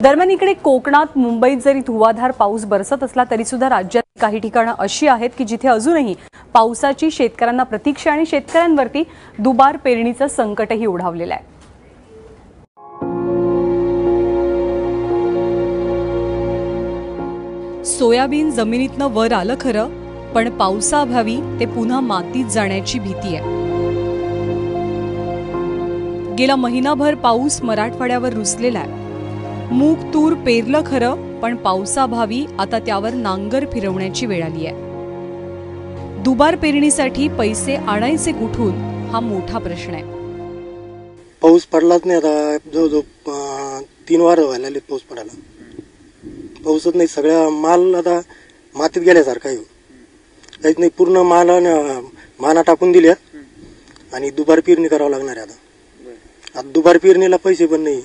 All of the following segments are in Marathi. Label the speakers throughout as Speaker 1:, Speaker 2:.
Speaker 1: दरम्यान इकडे कोकणात मुंबईत जरी धुवाधार पाऊस बरसत असला तरी सुद्धा राज्यात काही ठिकाणं अशी आहेत की जिथे अजूनही पावसाची शेतकऱ्यांना प्रतीक्षा आणि शेतकऱ्यांवरती दुबार पेरणीचं संकटही ओढावलेलं आहे। सोयाबीन जमिनीतनं वर आलं खरं, पण पावसाअभावी ते पुन्हा मातीत जाण्याची भीती आहे। गेला महिनाभर पाऊस मराठवाड्यावर रुसलेला आहे। मूग तूर पेरलं खरं, पण पावसाअभावी आता त्यावर नांगर फिरवण्याची वेळ आली आहे। दुबार पेरणीसाठी पैसे आणायचे कुठून हा मोठा प्रश्न आहे।
Speaker 2: पाऊस पडलाच नाही, आता जवळजवळ 3 वार व्हायला लागले पाऊस पडायला। पाऊसच नाही, सगळ्या माल आता मातीत गेल्यासारखा आहे। काहीच नाही, पूर्ण माना टाकून दिल्या आणि दुबार पेरणी करावं लागणार आहे। आता दुबार पेरणीला पैसे पण नाही।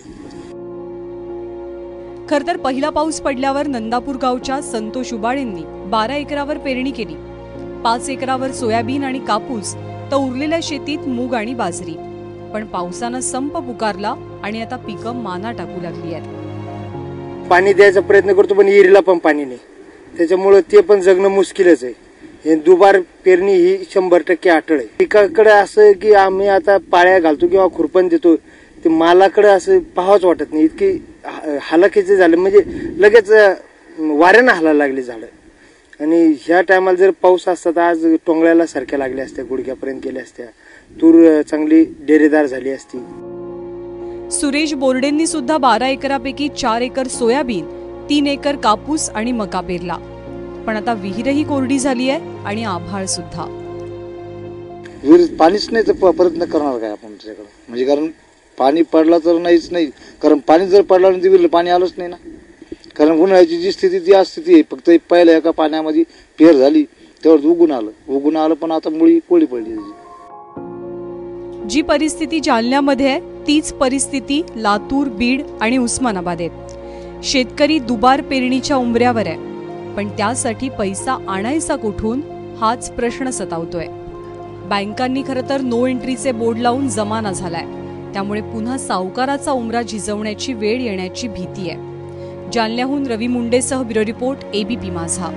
Speaker 1: खर तर पहिला पाऊस पडल्यावर नंदापूर गावच्या संतोष उबाळेंनी 12 एकरावर पेरणी केली। 5 एकरावर सोयाबीन आणि कापूस, तर उरलेल्या शेतीत मूग आणि बाजरी। पण पावसानं संप पुकारला आणि आता पिकं माना टाकू लागली आहेत।
Speaker 3: पाणी द्यायचा प्रयत्न करतो पण विहिरीला पण पाणी नाही, त्याच्यामुळे ते पण जगणं मुश्किलच आहे। हे दुबार पेरणी ही 100% अटळ आहे। पिकाकडे असं की आम्ही आता पाळ्या घालतो किंवा खुरपण देतो, ते मालाकडे असं पाहावंच वाटत नाही। इतकी हालाकीचे झाले, म्हणजे लगेच वाऱ्यानं हलायला लागली झाडं। आणि ह्या टायमाला जर पाऊस असता तर आज टोंगळ्याला सारख्या लागल्या असत्या, गुडघ्यापर्यंत गेल्या असत्या, तूर चांगली डेरेदार झाली असती।
Speaker 1: सुरेश बोर्डेंनी सुद्धा 12 एकरापैकी 4 एकर सोयाबीन, 3 एकर कापूस आणि मका पेरला। पण आता विहीरही कोरडी झाली आहे आणि आभाळ सुद्धा।
Speaker 4: विहीर पाणीच नाही तर प्रयत्न करणार काय आपण त्याच्याकडे, म्हणजे कारण पाणी पडला तर नाहीच नाही, कारण पाणी जर पडला नाही तर विहिरीला पाणी आलंच नाही ना। कारण उन्हाळ्याची जी स्थिती ती स्थिती आहे, फक्त पहिल्या एका पाण्यामध्ये पेर झाली तेवढं उगून आलं पण आता मुळी कोळी पडली।
Speaker 1: जी परिस्थिती जालन्यामध्ये आहे तीच परिस्थिती लातूर, बीड आणि उस्मानाबाद आहे। शेतकरी दुबार पेरणीच्या उंबऱ्यावर आहे, पण त्यासाठी पैसा आणायचा कुठून हाच प्रश्न सतावतोय। बँकांनी खरं तर नो एंट्रीचे बोर्ड लावून जमाना झालाय, त्यामुळे पुन्हा सावकाराचा उमरा झिजवण्याची वेळ येण्याची भीती आहे। जालन्याहून रवी मुंडेसह ब्युरो रिपोर्ट, एबीपी माझा।